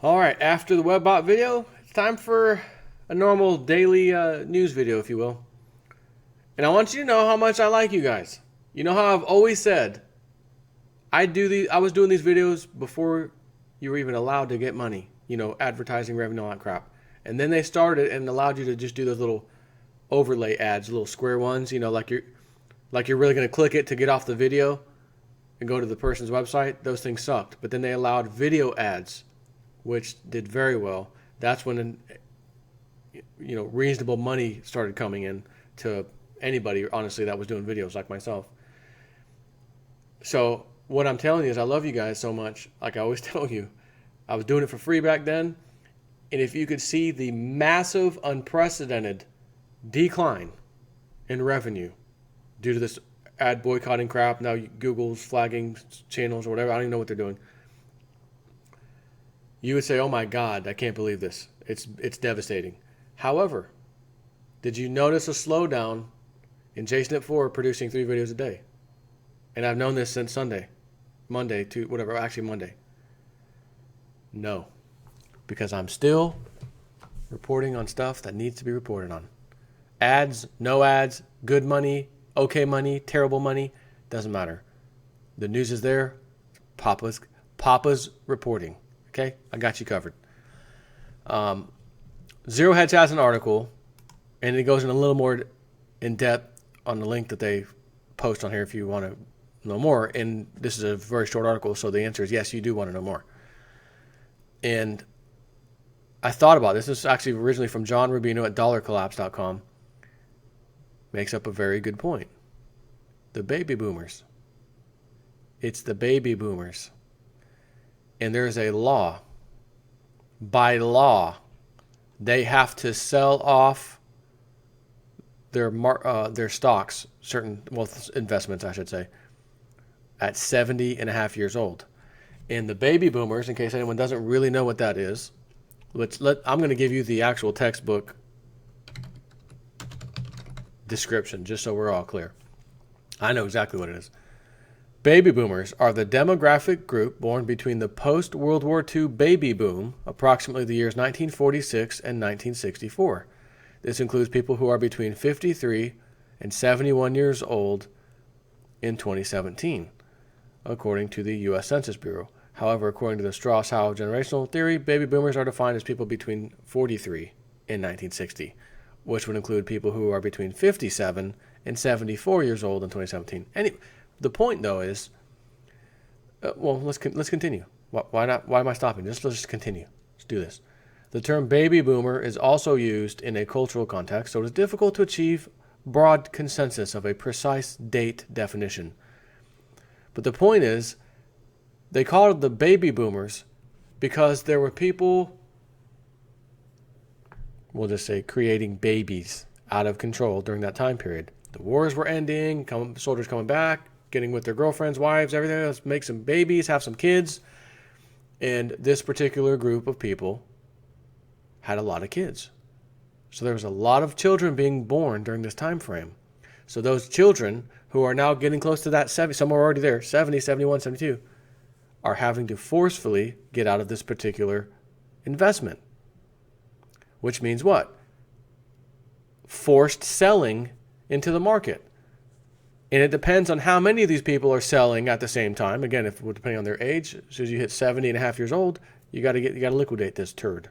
All right, after the WebBot video, it's time for a normal daily news video, if you will. And I want you to know how much I like you guys. You know how I've always said I was doing these videos before you were even allowed to get money. You know, advertising revenue, all that crap. And then they started and allowed you to just do those little overlay ads, little square ones. You know, like you're really going to click it to get off the video and go to the person's website. Those things sucked. But then they allowed video ads, which did very well. That's when reasonable money started coming in to anybody, honestly, that was doing videos like myself. So what I'm telling you is I love you guys so much. Like I always tell you, I was doing it for free back then. And if you could see the massive, unprecedented decline in revenue due to this ad boycotting crap, now Google's flagging channels or whatever, I don't even know what they're doing. You would say, oh my God, I can't believe this. It's devastating. However, did you notice a slowdown in JSNP4 producing 3 videos a day? And I've known this since Monday, actually Monday. No, because I'm still reporting on stuff that needs to be reported on. Ads, no ads, good money, okay money, terrible money, doesn't matter. The news is there. Papa's reporting. Okay, I got you covered. Zero Hedge has an article, and it goes in a little more in depth on the link that they post on here if you want to know more. And this is a very short article, so the answer is yes, you do want to know more. And I thought about this. This is actually originally from John Rubino at dollarcollapse.com. Makes up a very good point. The baby boomers. It's the baby boomers. And there's a law. By law, they have to sell off their stocks, investments, I should say, at 70 and a half years old. And the baby boomers, in case anyone doesn't really know what that is, I'm going to give you the actual textbook description, just so we're all clear. I know exactly what it is. Baby boomers are the demographic group born between the post-World War II baby boom, approximately the years 1946 and 1964. This includes people who are between 53 and 71 years old in 2017, according to the U.S. Census Bureau. However, according to the Strauss-Howe generational theory, baby boomers are defined as people between 43 and 1960, which would include people who are between 57 and 74 years old in 2017. Anyway, the point, though, is, let's continue. Why not? Why am I stopping? Let's just continue. Let's do this. The term baby boomer is also used in a cultural context, so it is difficult to achieve broad consensus of a precise date definition. But the point is, they called it the baby boomers because there were people, we'll just say, creating babies out of control during that time period. The wars were ending, soldiers coming back, getting with their girlfriends, wives, everything. Let's make some babies, have some kids. And this particular group of people had a lot of kids. So there was a lot of children being born during this time frame. So those children who are now getting close to that 70, some are already there, 70, 71, 72, are having to forcefully get out of this particular investment. Which means what? Forced selling into the market. And it depends on how many of these people are selling at the same time. Again, depending on their age, as soon as you hit 70 and a half years old, you got to liquidate this turd.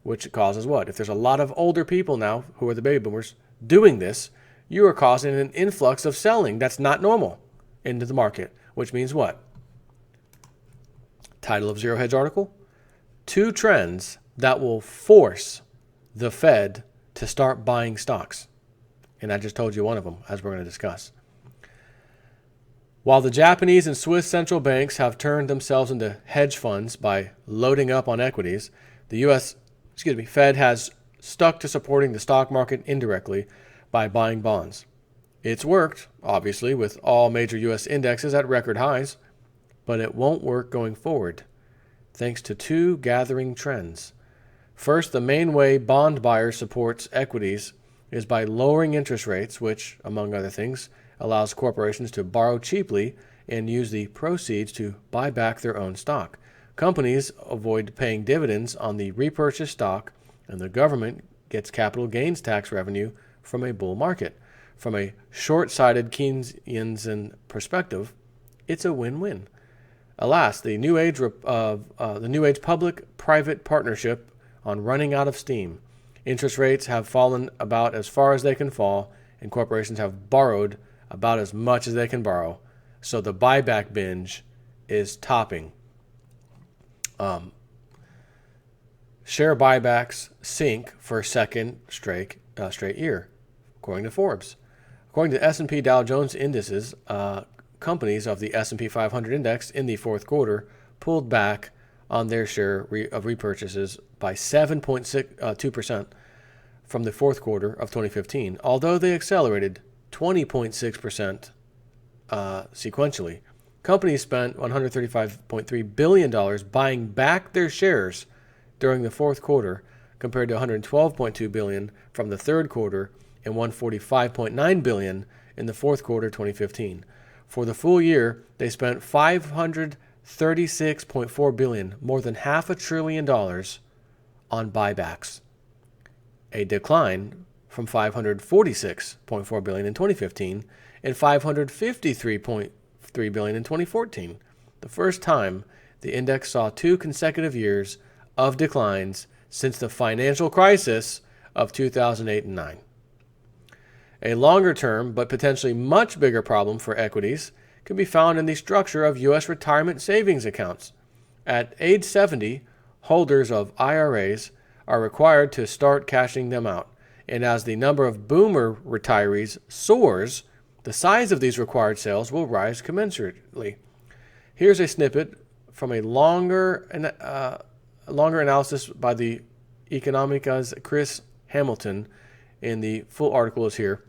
Which causes what? If there's a lot of older people now, who are the baby boomers, doing this, you are causing an influx of selling that's not normal into the market. Which means what? Title of Zero Hedge article: 2 trends that will force the Fed to start buying stocks. And I just told you one of them, as we're going to discuss. While the Japanese and Swiss central banks have turned themselves into hedge funds by loading up on equities, the Fed has stuck to supporting the stock market indirectly by buying bonds. It's worked, obviously, with all major U.S. indexes at record highs, but it won't work going forward, thanks to 2 gathering trends. First, the main way bond buyers supports equities is by lowering interest rates, which, among other things, allows corporations to borrow cheaply and use the proceeds to buy back their own stock. Companies avoid paying dividends on the repurchased stock, and the government gets capital gains tax revenue from a bull market. From a short-sighted Keynesian perspective, it's a win-win. Alas, the new age public-private partnership on running out of steam. Interest rates have fallen about as far as they can fall, and corporations have borrowed about as much as they can borrow. So the buyback binge is topping. Share buybacks sink for a second straight year, according to Forbes. According to S&P Dow Jones indices, companies of the S&P 500 index in the fourth quarter pulled back on their share of repurchases by 7.2% from the fourth quarter of 2015, although they accelerated 20.6% sequentially. Companies spent $135.3 billion buying back their shares during the fourth quarter, compared to $112.2 billion from the third quarter and $145.9 billion in the fourth quarter 2015. For the full year, they spent $536.4 billion, more than $500 billion, on buybacks, a decline from $546.4 billion in 2015 and $553.3 billion in 2014. The first time the index saw 2 consecutive years of declines since the financial crisis of 2008 and 9. A longer-term, but potentially much bigger problem for equities can be found in the structure of U.S. retirement savings accounts. At age 70, holders of IRAs are required to start cashing them out, and as the number of boomer retirees soars, the size of these required sales will rise commensurately. Here's a snippet from a longer analysis by the Economica's Chris Hamilton, and the full article is here,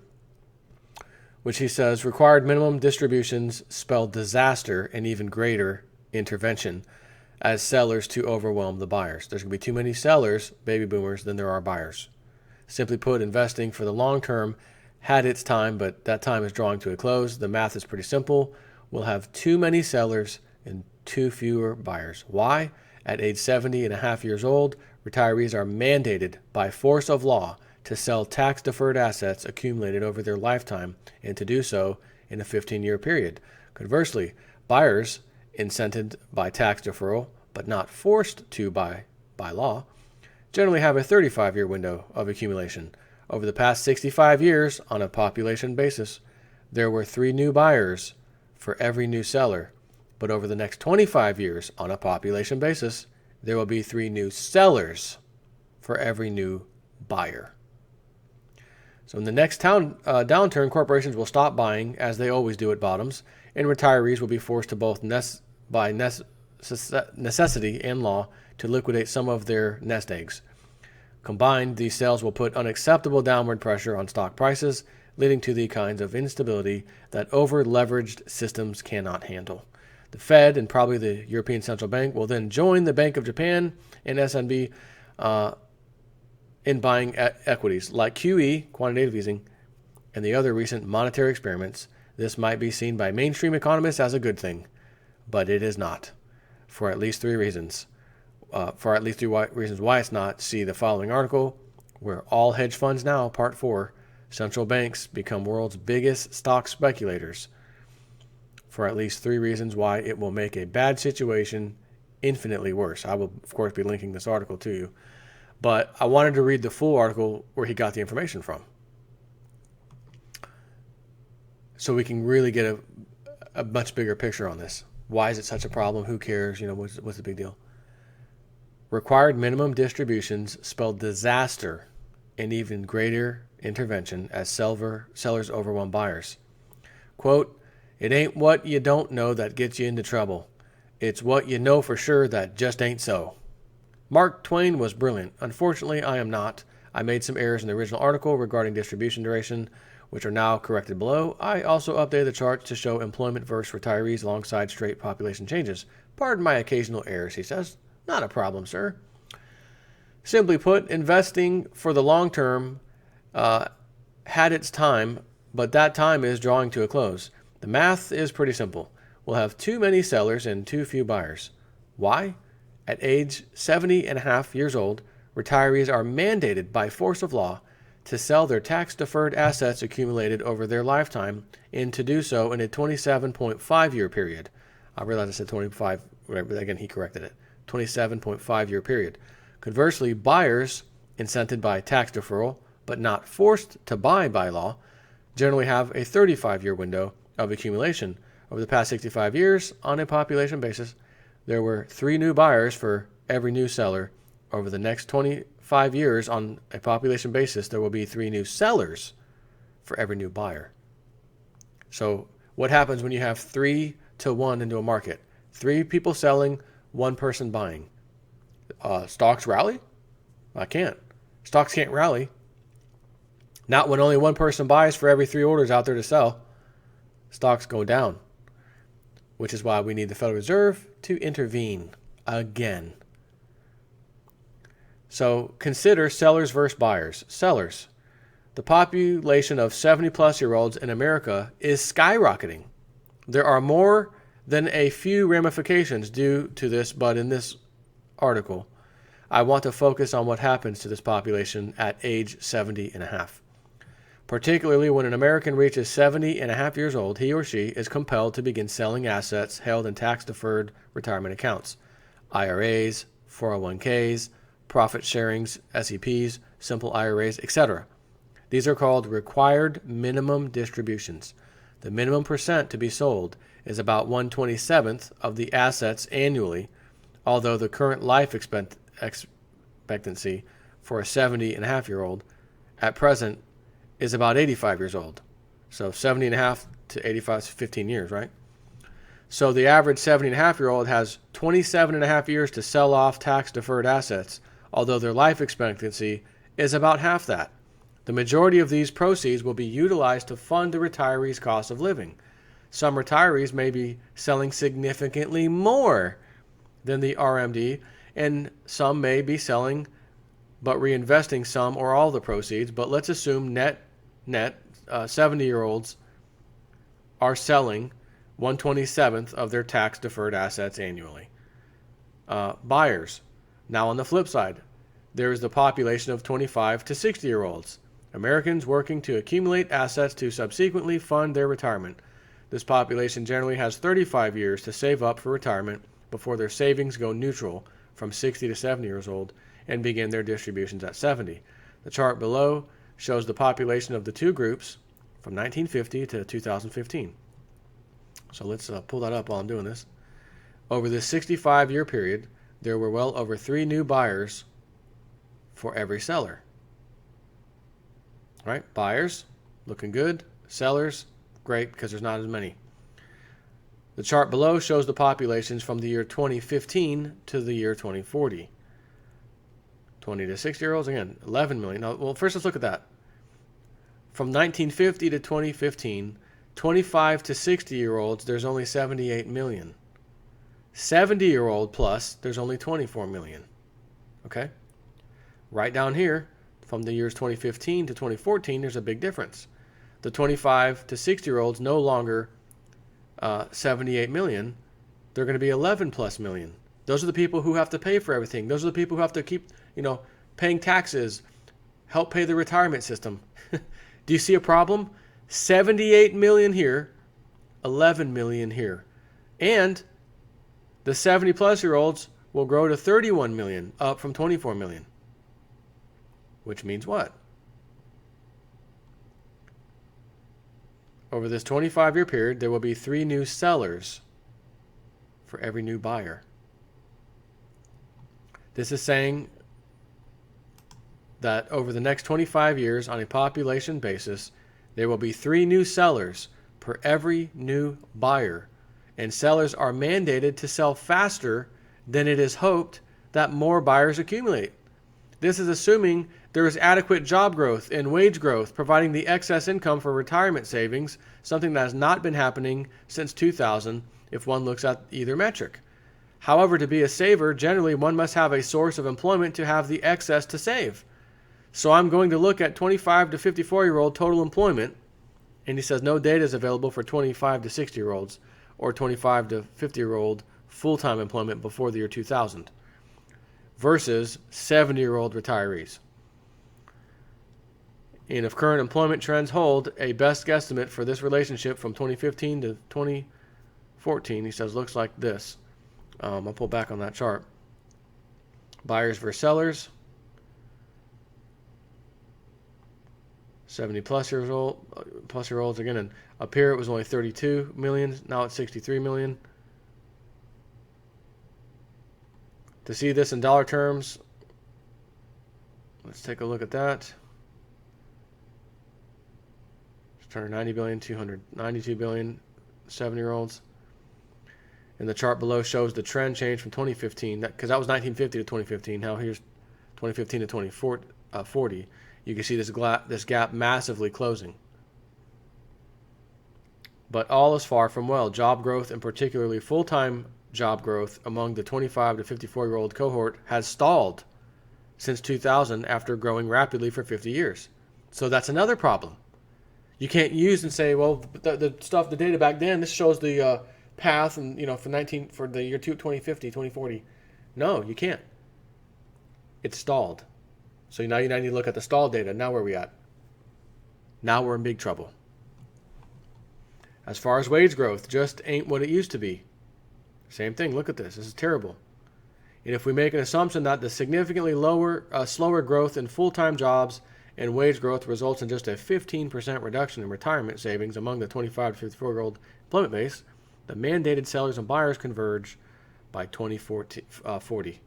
which he says required minimum distributions spell disaster and even greater intervention as sellers to overwhelm the buyers. There's going to be too many sellers, baby boomers, than there are buyers. Simply put, investing for the long term had its time, but that time is drawing to a close. The math is pretty simple. We'll have too many sellers and too fewer buyers. Why? At age 70 and a half years old, retirees are mandated by force of law to sell tax-deferred assets accumulated over their lifetime, and to do so in a 15-year period. Conversely, buyers, incented by tax deferral, but not forced to by law, generally have a 35-year window of accumulation. Over the past 65 years, on a population basis, there were 3 new buyers for every new seller. But over the next 25 years, on a population basis, there will be 3 new sellers for every new buyer. So in the next downturn, corporations will stop buying, as they always do at bottoms, and retirees will be forced to both by necessity and law to liquidate some of their nest eggs. Combined, these sales will put unacceptable downward pressure on stock prices, leading to the kinds of instability that over-leveraged systems cannot handle. The Fed and probably the European Central Bank will then join the Bank of Japan and SNB in buying equities like QE, quantitative easing, and the other recent monetary experiments. This might be seen by mainstream economists as a good thing, but it is not, for at least 3 reasons. Reasons why it's not, see the following article, where all hedge funds now, part 4, central banks become world's biggest stock speculators. For at least 3 reasons why it will make a bad situation infinitely worse. I will, of course, be linking this article to you. But I wanted to read the full article where he got the information from, so we can really get a much bigger picture on this. Why is it such a problem? Who cares? What's the big deal? Required minimum distributions spell disaster and even greater intervention as sellers overwhelm buyers. Quote, "It ain't what you don't know that gets you into trouble. It's what you know for sure that just ain't so." Mark Twain was brilliant. Unfortunately, I am not. I made some errors in the original article regarding distribution duration, which are now corrected below. I also updated the charts to show employment versus retirees alongside straight population changes. Pardon my occasional errors, he says. Not a problem, sir. Simply put, investing for the long term had its time, but that time is drawing to a close. The math is pretty simple. We'll have too many sellers and too few buyers. Why? At age 70 and a half years old, retirees are mandated by force of law to sell their tax-deferred assets accumulated over their lifetime and to do so in a 27.5-year period. I realize I said 25, but again, he corrected it. 27.5-year period. Conversely, buyers, incented by tax deferral, but not forced to buy by law, generally have a 35-year window of accumulation. Over the past 65 years, on a population basis, there were 3 new buyers for every new seller. Over the next 25 years, on a population basis, there will be 3 new sellers for every new buyer. So what happens when you have 3 to 1 into a market? 3 people selling, 1 person buying. Stocks rally? I can't. Stocks can't rally. Not when only 1 person buys for every 3 orders out there to sell. Stocks go down, which is why we need the Federal Reserve to intervene again. So consider sellers versus buyers. Sellers. The population of 70-plus-year-olds in America is skyrocketing. There are more than a few ramifications due to this, but in this article, I want to focus on what happens to this population at age 70 and a half. Particularly when an American reaches 70 and a half years old, he or she is compelled to begin selling assets held in tax-deferred retirement accounts, IRAs, 401ks, profit sharings, SEPs, simple IRAs, etc. These are called required minimum distributions. The minimum percent to be sold is about 1/27th of the assets annually, although the current life expectancy for a 70 and a half year old at present is about 85 years old. So 70 and a half to 85 is 15 years, right? So the average 70 and a half year old has 27 and a half years to sell off tax deferred assets, although their life expectancy is about half that. The majority of these proceeds will be utilized to fund the retiree's cost of living. Some retirees may be selling significantly more than the RMD, and some may be selling but reinvesting some or all the proceeds. But let's assume net 70-year-olds are selling 1/27th of their tax-deferred assets annually. Buyers. Now on the flip side, there is the population of 25 to 60-year-olds, Americans working to accumulate assets to subsequently fund their retirement. This population generally has 35 years to save up for retirement before their savings go neutral from 60 to 70 years old and begin their distributions at 70. The chart below shows the population of the two groups from 1950 to 2015. So let's pull that up while I'm doing this. Over this 65-year period, there were well over 3 new buyers for every seller. Right? Buyers, looking good. Sellers, great, because there's not as many. The chart below shows the populations from the year 2015 to the year 2040. 20 to 60-year-olds, again, 11 million. Now, well, first let's look at that. From 1950 to 2015, 25 to 60-year-olds, there's only 78 million. 70-year-old plus, there's only 24 million. Okay? Right down here, from the years 2015 to 2014, there's a big difference. The 25 to 60-year-olds no longer 78 million. They're going to be 11 plus million. Those are the people who have to pay for everything. Those are the people who have to keep, paying taxes, help pay the retirement system. Do you see a problem? 78 million here, 11 million here. And the 70 plus year olds will grow to 31 million, up from 24 million. Which means what? Over this 25-year period, there will be 3 new sellers for every new buyer. This is saying that over the next 25 years, on a population basis, there will be 3 new sellers per every new buyer. And sellers are mandated to sell faster than it is hoped that more buyers accumulate. This is assuming there is adequate job growth and wage growth, providing the excess income for retirement savings, something that has not been happening since 2000 if one looks at either metric. However, to be a saver, generally one must have a source of employment to have the excess to save. So I'm going to look at 25 to 54-year-old total employment, and he says no data is available for 25 to 60-year-olds or 25 to 50-year-old full-time employment before the year 2000. versus 70-year-old retirees. And if current employment trends hold, a best guesstimate for this relationship from 2015 to 2014, he says, looks like this. I'll pull back on that chart. Buyers versus sellers. 70 plus years old, year olds again, and up here it was only 32 million. Now it's 63 million. To see this in dollar terms, let's take a look at that. 290 billion, 292 billion, 7-year-olds. And the chart below shows the trend change from 2015, because that was 1950 to 2015. Now here's 2015 to 2040. You can see this gap massively closing. But all is far from well. Job growth, and particularly full-time job growth among the 25 to 54-year-old cohort, has stalled since 2000 after growing rapidly for 50 years. So that's another problem. You can't use and say, well, the data back then, this shows the path, and for the year 2050, 2040. No, you can't. It's stalled. So now you need to look at the stall data. Now where are we at? Now we're in big trouble. As far as wage growth, just ain't what it used to be. Same thing. Look at this. This is terrible. And if we make an assumption that the significantly slower growth in full-time jobs and wage growth results in just a 15% reduction in retirement savings among the 25 to 54-year-old employment base, the mandated sellers and buyers converge by 2040.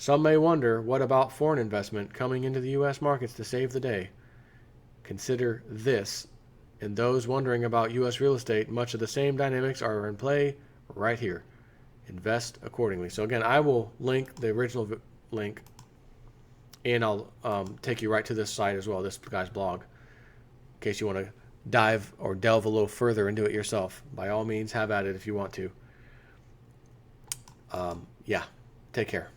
Some may wonder, what about foreign investment coming into the U.S. markets to save the day? Consider this. And those wondering about U.S. real estate, much of the same dynamics are in play right here. Invest accordingly. So again, I will link the original link, and I'll take you right to this site as well, this guy's blog, in case you want to dive or delve a little further into it yourself. By all means, have at it if you want to. Yeah, take care.